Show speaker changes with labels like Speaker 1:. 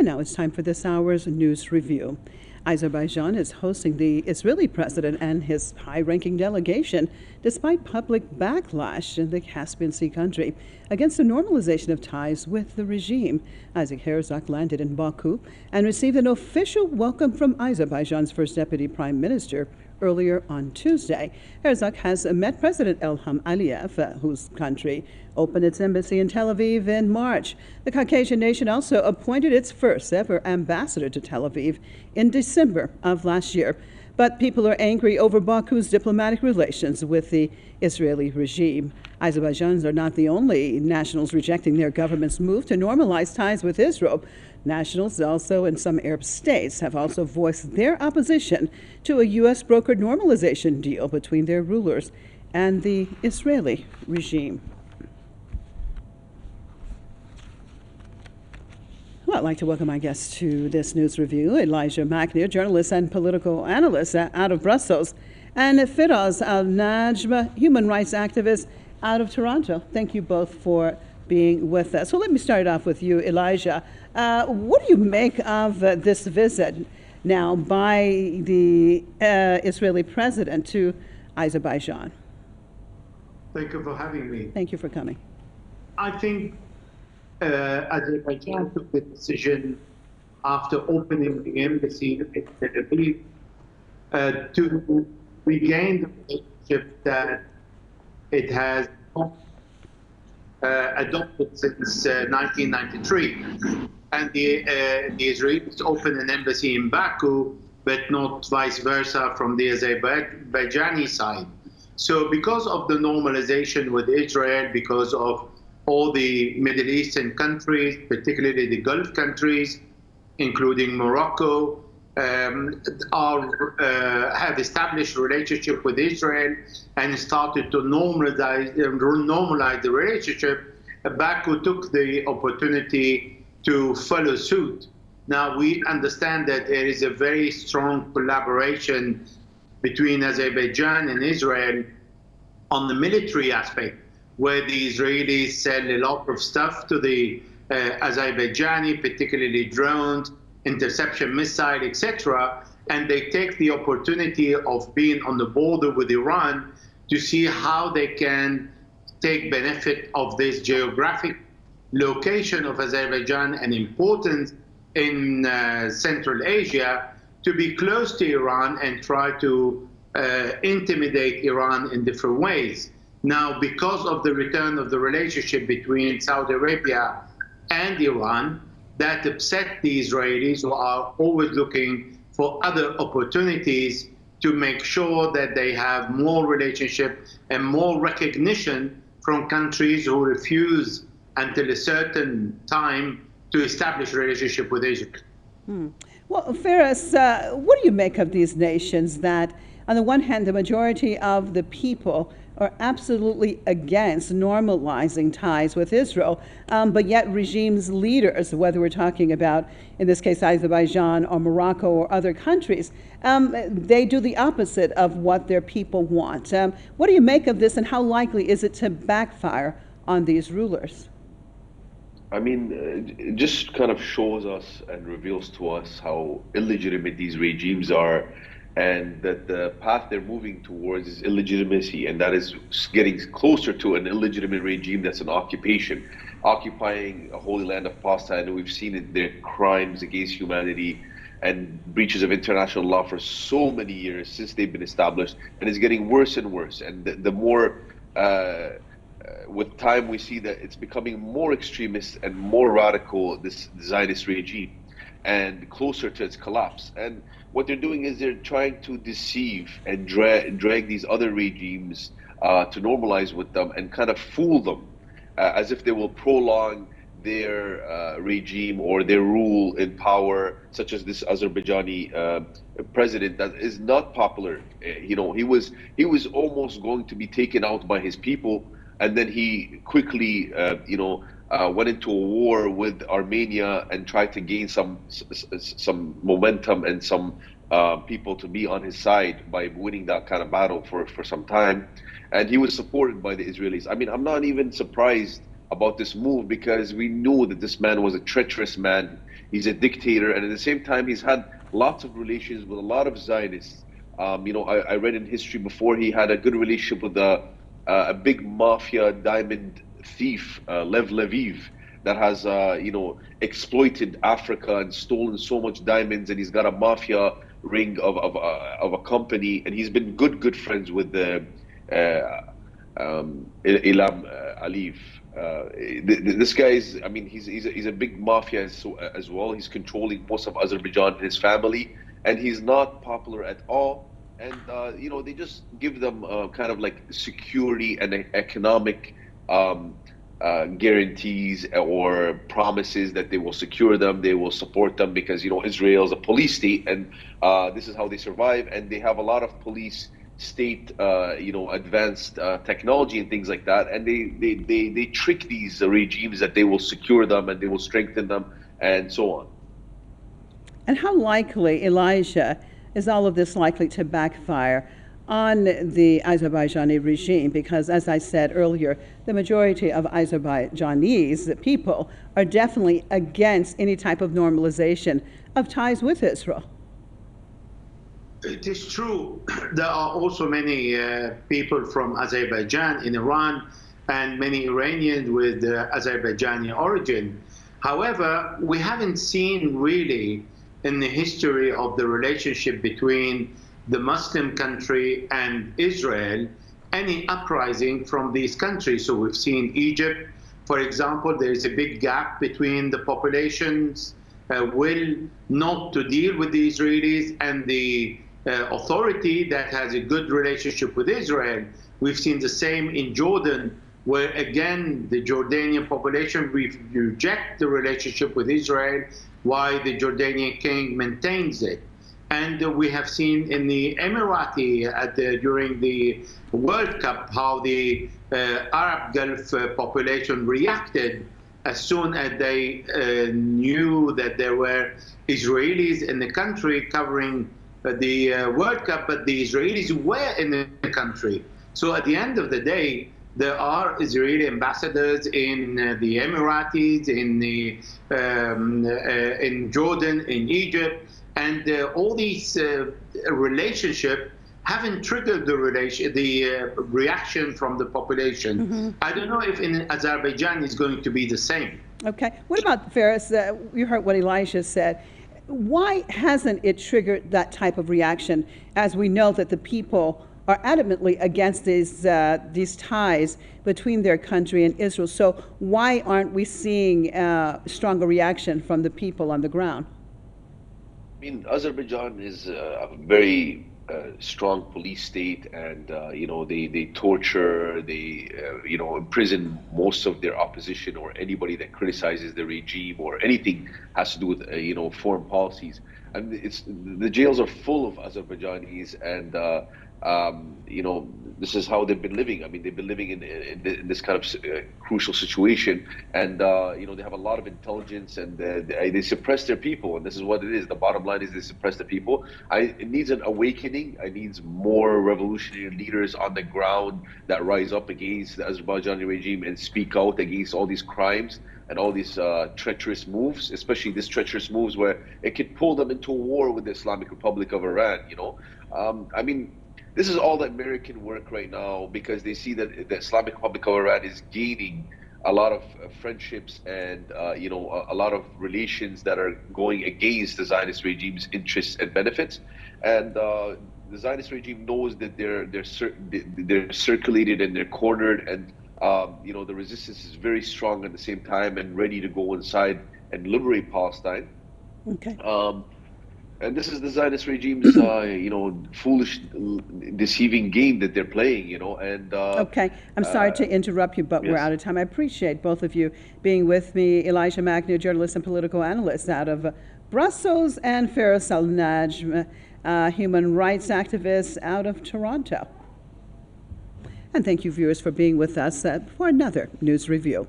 Speaker 1: And now it's time for this hour's news review. Azerbaijan is hosting the Israeli president and his high-ranking delegation despite public backlash in the Caspian Sea country against the normalization of ties with the regime. Isaac Herzog landed in Baku and received an official welcome from Azerbaijan's first deputy prime minister earlier on Tuesday. Herzog has met President Ilham Aliyev, whose country opened its embassy in Tel Aviv in March. The Caucasian nation also appointed its first ever ambassador to Tel Aviv in December of last year. But people are angry over Baku's diplomatic relations with the Israeli regime. Azerbaijanis are not the only nationals rejecting their government's move to normalize ties with Israel. Nationals also in some Arab states have also voiced their opposition to a U.S.-brokered normalization deal between their rulers and the Israeli regime. Well, I'd like to welcome my guest to this news review, Elijah McNear, journalist and political analyst out of Brussels, and Firaz Al-Najm, human rights activist out of Toronto. Thank you both for being with us. So let me start off with you, Elijah. What do you make of this visit now by the Israeli president to Azerbaijan?
Speaker 2: Thank you for having me.
Speaker 1: Thank you for coming.
Speaker 2: I think Azerbaijan took the decision after opening the embassy in Tel Aviv to regain the relationship that it has adopted since 1993. And the Israelis opened an embassy in Baku, but not vice versa from the Azerbaijani side. So because of the normalization with Israel, because of all the Middle Eastern countries, particularly the Gulf countries, including Morocco, have established relationship with Israel and started to normalize the relationship. Baku took the opportunity to follow suit. Now we understand that there is a very strong collaboration between Azerbaijan and Israel on the military aspect, where the Israelis sell a lot of stuff to the Azerbaijani, particularly drones, interception missile, etc. And they take the opportunity of being on the border with Iran to see how they can take benefit of this geographic location of Azerbaijan and importance in Central Asia to be close to Iran and try to intimidate Iran in different ways. Now, because of the return of the relationship between Saudi Arabia and Iran, that upset the Israelis, who are always looking for other opportunities to make sure that they have more relationship and more recognition from countries who refuse until a certain time to establish a relationship with Israel.
Speaker 1: Well, Firas, what do you make of these nations that, on the one hand, the majority of the people are absolutely against normalizing ties with Israel, but yet regimes' leaders, whether we're talking about, in this case, Azerbaijan or Morocco or other countries, they do the opposite of what their people want. What do you make of this, and how likely is it to backfire on these rulers?
Speaker 3: I mean, it just kind of shows us and reveals to us how illegitimate these regimes are, and that the path they're moving towards is illegitimacy, and that is getting closer to an illegitimate regime that's an occupation, occupying a holy land of Palestine. And we've seen it, their crimes against humanity and breaches of international law for so many years since they've been established, and it's getting worse and worse. And the more with time, we see that it's becoming more extremist and more radical, this Zionist regime, and closer to its collapse. And what they're doing is they're trying to deceive and drag these other regimes to normalize with them and kind of fool them as if they will prolong their regime or their rule in power, such as this Azerbaijani president that is not popular. You know, he was almost going to be taken out by his people, and then he quickly, went into a war with Armenia and tried to gain some momentum and some people to be on his side by winning that kind of battle for some time. And he was supported by the Israelis. I mean, I'm not even surprised about this move because we knew that this man was a treacherous man. He's a dictator, and at the same time, he's had lots of relations with a lot of Zionists. I read in history before he had a good relationship with a big mafia diamond thief, Lev Leviv, that has exploited Africa and stolen so much diamonds, and he's got a mafia ring of a company, and he's been good friends with the Ilham Aliyev. This guy is, I mean, he's a big mafia as well. He's controlling most of Azerbaijan and his family, and he's not popular at all. And they just give them kind of like security and economic guarantees or promises that they will secure them, they will support them because Israel is a police state, and this is how they survive. And they have a lot of police state, advanced technology and things like that. And they trick these regimes that they will secure them and they will strengthen them and so on.
Speaker 1: And how likely, Elijah, is all of this likely to backfire on the Azerbaijani regime? Because, as I said earlier, the majority of Azerbaijanis, the people, are definitely against any type of normalization of ties with Israel.
Speaker 2: It is true. There are also many people from Azerbaijan in Iran and many Iranians with Azerbaijani origin. However, we haven't seen really in the history of the relationship between the Muslim country and Israel any uprising from these countries. So we've seen Egypt, for example, there is a big gap between the populations will not to deal with the Israelis and the authority that has a good relationship with Israel. We've seen the same in Jordan, where again the Jordanian population reject the relationship with Israel, while the Jordanian king maintains it. And we have seen in the Emirati during the World Cup how the Arab Gulf population reacted as soon as they knew that there were Israelis in the country covering the World Cup, but the Israelis were in the country. So at the end of the day, there are Israeli ambassadors in the Emiratis, in Jordan, in Egypt, and all these relationships haven't triggered the reaction from the population. Mm-hmm. I don't know if in Azerbaijan it's going to be the same.
Speaker 1: Okay. What about Faris? You heard what Elijah said. Why hasn't it triggered that type of reaction, as we know that the people are adamantly against these ties between their country and Israel? So why aren't we seeing stronger reaction from the people on the ground?
Speaker 3: I mean, Azerbaijan is a very strong police state, and they torture, they imprison most of their opposition or anybody that criticizes the regime or anything has to do with foreign policies. And the jails are full of Azerbaijanis, and this is how they've been living. I mean, they've been living in this kind of crucial situation, and they have a lot of intelligence, and they suppress their people, and this is what it is. The bottom line is they suppress the people. It needs an awakening. It needs more revolutionary leaders on the ground that rise up against the Azerbaijani regime and speak out against all these crimes and all these treacherous moves, especially these treacherous moves where it could pull them into a war with the Islamic Republic of Iran. I mean, this is all the American work right now because they see that the Islamic Republic of Iran is gaining a lot of friendships and a lot of relations that are going against the Zionist regime's interests and benefits. And the Zionist regime knows that they're circulated and they're cornered, and the resistance is very strong at the same time and ready to go inside and liberate Palestine.
Speaker 1: Okay.
Speaker 3: And this is the Zionist regime's, foolish, deceiving game that they're playing, and...
Speaker 1: okay. I'm sorry to interrupt you, but yes, we're out of time. I appreciate both of you being with me. Elijah Magnew, journalist and political analyst out of Brussels, and Faris Al-Najm, human rights activist out of Toronto. And thank you, viewers, for being with us for another news review.